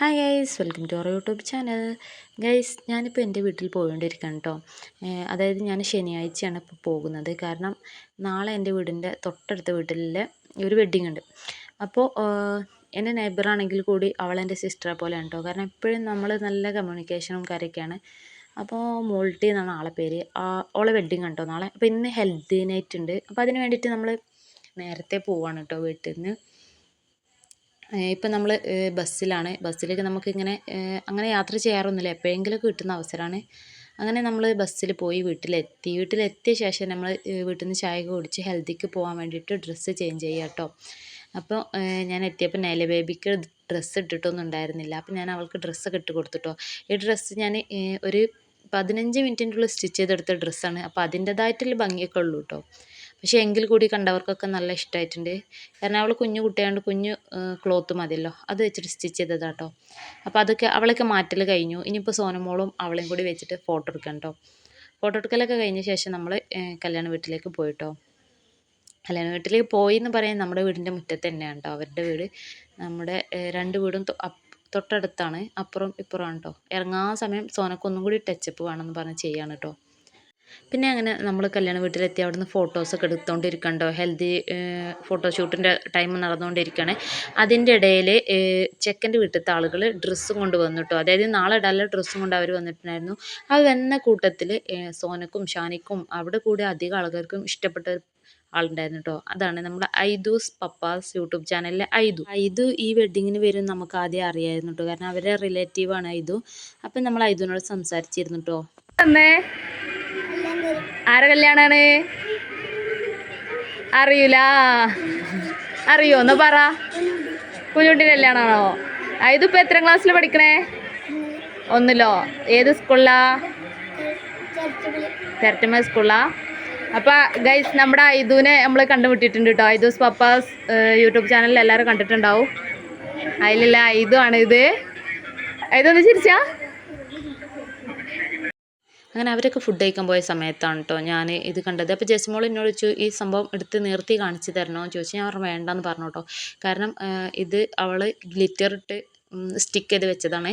Hi guys, welcome to our YouTube channel. Guys, ഞാനിപ്പോൾ എൻ്റെ വീട്ടിൽ പോയിക്കൊണ്ടിരിക്കുകയാണ് കേട്ടോ. അതായത് ഞാൻ ശനിയാഴ്ചയാണ് ഇപ്പോൾ പോകുന്നത്. കാരണം നാളെ എൻ്റെ വീടിൻ്റെ തൊട്ടടുത്ത വീട്ടിലെ ഒരു വെഡ്ഡിങ് ഉണ്ട്. അപ്പോൾ എൻ്റെ നെയ്ബറാണെങ്കിൽ കൂടി അവളെൻ്റെ സിസ്റ്ററെ പോലെയാണ് കേട്ടോ. കാരണം എപ്പോഴും നമ്മൾ നല്ല കമ്മ്യൂണിക്കേഷനും കാര്യമൊക്കെയാണ്. അപ്പോൾ മോൾട്ടി എന്നാണ് ആളെ പേര്. ഓളെ വെഡ്ഡിങ് ആണ് കേട്ടോ നാളെ. അപ്പോൾ ഇന്ന് ഹെൽത്തി നൈറ്റ് ഉണ്ട്. അപ്പോൾ അതിന് വേണ്ടിയിട്ട് നമ്മൾ നേരത്തെ പോവാണ് കേട്ടോ വീട്ടിൽ നിന്ന്. ഇപ്പം നമ്മൾ ബസ്സിലേക്ക് നമുക്കിങ്ങനെ അങ്ങനെ യാത്ര ചെയ്യാറൊന്നുമില്ല, എപ്പോഴെങ്കിലുമൊക്കെ കിട്ടുന്ന അവസരമാണ്. അങ്ങനെ നമ്മൾ ബസ്സിൽ പോയി വീട്ടിലെത്തിയ ശേഷം നമ്മൾ വീട്ടിൽ നിന്ന് ചായയൊക്കെ കുടിച്ച് ഹെൽത്തിക്ക് പോകാൻ വേണ്ടിയിട്ട് ഡ്രസ്സ് ചേഞ്ച് ചെയ്യുക കേട്ടോ. അപ്പോൾ ഞാൻ എത്തിയപ്പോൾ നൈല ബേബിക്ക് ഡ്രസ്സ് ഇട്ടിട്ടൊന്നും ഉണ്ടായിരുന്നില്ല. അപ്പോൾ ഞാൻ അവൾക്ക് ഡ്രസ്സൊക്കെ ഇട്ട് കൊടുത്തിട്ടോ. ഈ ഡ്രസ്സ് ഞാൻ ഒരു 15 മിനിറ്റിൻ്റെ ഉള്ളിൽ സ്റ്റിച്ച് ചെയ്തെടുത്ത ഡ്രസ്സാണ്. അപ്പോൾ അതിൻ്റേതായിട്ടുള്ള ഭംഗിയൊക്കെ ഉള്ളൂ കേട്ടോ. പക്ഷേ എങ്കിൽ കൂടി കണ്ടവർക്കൊക്കെ നല്ല ഇഷ്ടമായിട്ടുണ്ട്. കാരണം അവൾ കുഞ്ഞു കുട്ടിയായതുകൊണ്ട് കുഞ്ഞു ക്ലോത്ത് മതിയല്ലോ, അത് വെച്ചിട്ട് സ്റ്റിച്ച് ചെയ്തതാട്ടോ. അപ്പോൾ അതൊക്കെ അവളൊക്കെ മാറ്റൽ കഴിഞ്ഞു. ഇനിയിപ്പോൾ സോനമോളും അവളെയും കൂടി വെച്ചിട്ട് ഫോട്ടോ എടുക്കാം കേട്ടോ. ഫോട്ടോ എടുക്കലൊക്കെ കഴിഞ്ഞ ശേഷം നമ്മൾ കല്യാണ വീട്ടിലേക്ക് പോയിട്ടോ. കല്യാണ വീട്ടിലേക്ക് പോയി എന്ന് പറയാൻ നമ്മുടെ വീടിൻ്റെ മുറ്റത്ത് തന്നെയാണ് കേട്ടോ അവരുടെ വീട്. നമ്മുടെ രണ്ട് വീടും തൊട്ടടുത്താണ്, അപ്പുറം ഇപ്പുറമാണ് കേട്ടോ. ഇറങ്ങാൻ സമയം സോനക്കൊന്നും കൂടി ടച്ചപ്പ് വേണമെന്ന് പറഞ്ഞ് ചെയ്യാണ് കേട്ടോ. പിന്നെ അങ്ങനെ നമ്മൾ കല്യാണ വീട്ടിലെത്തി അവിടുന്ന് ഫോട്ടോസൊക്കെ എടുത്തുകൊണ്ടിരിക്കണ്ടോ. ഹെൽത്തി ഫോട്ടോഷൂട്ടിൻ്റെ ടൈം നടന്നുകൊണ്ടിരിക്കുകയാണ്. അതിൻ്റെ ഇടയിൽ ചെക്കൻ്റെ വീട്ടിലത്തെ ആളുകൾ ഡ്രസ്സും കൊണ്ട് വന്നു കേട്ടോ. അതായത് നാളെ ഇടാനുള്ള ഡ്രസ്സും കൊണ്ട് അവർ വന്നിട്ടുണ്ടായിരുന്നു. ആ വന്ന കൂട്ടത്തിൽ സോനക്കും ഷാനിക്കും അവിടെ കൂടെ അധികം ആൾക്കാർക്കും ഇഷ്ടപ്പെട്ട ആളുണ്ടായിരുന്നു കേട്ടോ. അതാണ് നമ്മുടെ ഐദൂസ് പപ്പാസ് യൂട്യൂബ് ചാനലിലെ ഐദു ഈ വെഡ്ഡിങ്ങിന് വരും നമുക്ക് ആദ്യം അറിയായിരുന്നു കേട്ടോ. കാരണം അവരുടെ റിലേറ്റീവാണ് ഐദു. അപ്പം നമ്മൾ ഐദുവിനോട് സംസാരിച്ചിരുന്നു കേട്ടോ. ആരെ കല്യാണാണ് അറിയൂല? അറിയോ ഒന്ന് പറ. കുഞ്ഞുട്ടിൻ്റെ കല്യാണാണോ? ഇതിപ്പോൾ എത്ര ക്ലാസ്സിൽ പഠിക്കണേ? ഒന്നിലോ? ഏത് സ്കൂളിലാ? തെരറ്റമ്മ സ്കൂളിലാ? അപ്പോൾ ഗൈസ്, നമ്മുടെ ഐദുവിനെ നമ്മൾ കണ്ടുമുട്ടിയിട്ടുണ്ട് കേട്ടോ. ഐദൂസ് പപ്പാസ് യൂട്യൂബ് ചാനലിൽ എല്ലാവരും കണ്ടിട്ടുണ്ടാവും. അതിലുള്ള ഐദു ആണ് ഇത്. ഐദൊന്ന് ചിരിച്ചാ? അങ്ങനെ അവരൊക്കെ ഫുഡ് കഴിക്കാൻ പോയ സമയത്താണ് കേട്ടോ ഞാൻ ഇത് കണ്ടത്. അപ്പോൾ ജെസിമോൾ എന്നോട് ചോദിച്ചു ഈ സംഭവം എടുത്ത് നിർത്തി കാണിച്ച് തരണോ എന്ന് ചോദിച്ചു. ഞാൻ പറഞ്ഞു വേണ്ടെന്ന് പറഞ്ഞു കേട്ടോ. കാരണം ഇത് അവൾ ഗ്ലിറ്റർ ഇട്ട് സ്റ്റിക്ക് ചെയ്ത് വെച്ചതാണ്.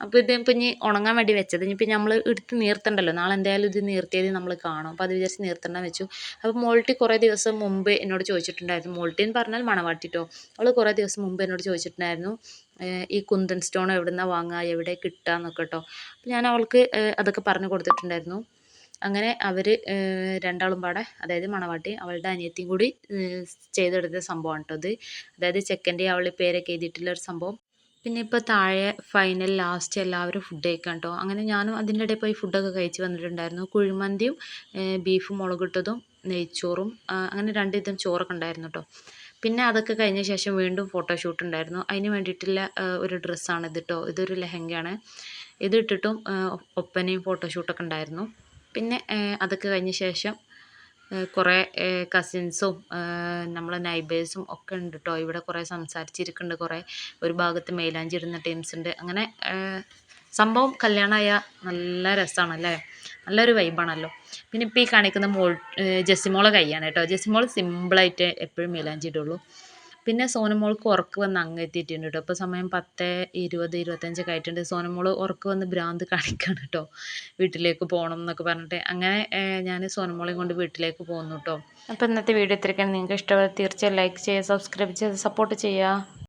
അപ്പോൾ ഇതിപ്പോൾ ഇനി ഉണങ്ങാൻ വേണ്ടി വെച്ചത്. ഇനിയിപ്പോൾ നമ്മൾ എടുത്ത് നീർത്തണ്ടല്ലോ, നാളെ എന്തായാലും ഇത് നീർത്തിയത് നമ്മൾ കാണും. അപ്പോൾ അത് വിചാരിച്ച് നീർത്തണ്ട വെച്ചു. അപ്പോൾ മോൾട്ടി കുറേ ദിവസം മുമ്പ് എന്നോട് ചോദിച്ചിട്ടുണ്ടായിരുന്നു. മോൾട്ടി എന്ന് പറഞ്ഞാൽ മണവാട്ടിട്ടോ. അവൾ കുറേ ദിവസം മുമ്പ് എന്നോട് ചോദിച്ചിട്ടുണ്ടായിരുന്നു ഈ കുന്തൻ സ്റ്റോൺ എവിടെ നിന്നാണ് വാങ്ങുക, എവിടെ കിട്ടുക എന്നൊക്കെ കേട്ടോ. അപ്പോൾ ഞാൻ അവൾക്ക് അതൊക്കെ പറഞ്ഞു കൊടുത്തിട്ടുണ്ടായിരുന്നു. അങ്ങനെ അവർ രണ്ടാളും പാടെ, അതായത് മണവാട്ടി അവളുടെ അനിയത്തിയും കൂടി ചെയ്തെടുത്ത സംഭവമാണ് കേട്ടോ ഇത്. അതായത് ചെക്കൻ്റെ അവളുടെ പേരൊക്കെ എഴുതിയിട്ടുള്ളൊരു സംഭവം. പിന്നെ ഇപ്പോൾ താഴെ ഫൈനൽ ലാസ്റ്റ് എല്ലാവരും ഫുഡ് കഴിക്കാം കേട്ടോ. അങ്ങനെ ഞാനും അതിൻ്റെ ഇടയിൽ പോയി ഫുഡൊക്കെ കഴിച്ച് വന്നിട്ടുണ്ടായിരുന്നു. കുഴിമന്തിയും ബീഫും മുളകിട്ടതും നെയ്ച്ചോറും അങ്ങനെ 2 വിധം ചോറൊക്കെ ഉണ്ടായിരുന്നു കേട്ടോ. പിന്നെ അതൊക്കെ കഴിഞ്ഞ ശേഷം വീണ്ടും ഫോട്ടോഷൂട്ട് ഉണ്ടായിരുന്നു. അതിന് വേണ്ടിയിട്ടുള്ള ഒരു ഡ്രസ്സാണ് ഇത് കേട്ടോ. ഇതൊരു ലെഹങ്കയാണ്. ഇത് ഇട്ടിട്ടും ഒപ്പനയും ഫോട്ടോഷൂട്ടൊക്കെ ഉണ്ടായിരുന്നു. പിന്നെ അതൊക്കെ കഴിഞ്ഞ ശേഷം കുറേ കസിൻസും നമ്മളെ നൈബേഴ്സും ഒക്കെ ഉണ്ട് കേട്ടോ. ഇവിടെ കുറേ സംസാരിച്ചിരിക്കുന്നുണ്ട്. കുറേ ഒരു ഭാഗത്ത് മൈലാഞ്ചി ഇടുന്ന ടീംസ് ഉണ്ട്. അങ്ങനെ സംഭവം കല്യാണമായ നല്ല രസമാണല്ലേ, നല്ലൊരു വൈബാണല്ലോ. പിന്നെ ഇപ്പോൾ ഈ കാണിക്കുന്ന ജെസിമോളെ കൈയാണ് കേട്ടോ. ജെസിമോൾ സിമ്പിളായിട്ട് എപ്പോഴും മൈലാഞ്ചി ഇടുള്ളൂ. പിന്നെ സോനമോൾക്ക് ഉറക്ക് വന്ന് അങ്ങ് എത്തിയിട്ടുണ്ട് കേട്ടോ. ഇപ്പോൾ സമയം 10:20, 25 ആയിട്ടുണ്ട്. സോനമോൾ ഉറക്ക് വന്ന് ഭ്രാന്ത് കാണിക്കുകയാണ് കേട്ടോ, വീട്ടിലേക്ക് പോകണം എന്നൊക്കെ പറഞ്ഞിട്ട്. അങ്ങനെ ഞാൻ സോനമോളെയും കൊണ്ട് വീട്ടിലേക്ക് പോകുന്നു കേട്ടോ. അപ്പോൾ ഇന്നത്തെ വീഡിയോ ഇത്രയൊക്കെയാണ്. നിങ്ങൾക്ക് ഇഷ്ടപ്പെട്ട തീർച്ചയായും ലൈക്ക് ചെയ്യുക, സബ്സ്ക്രൈബ് ചെയ്ത് സപ്പോർട്ട് ചെയ്യുക.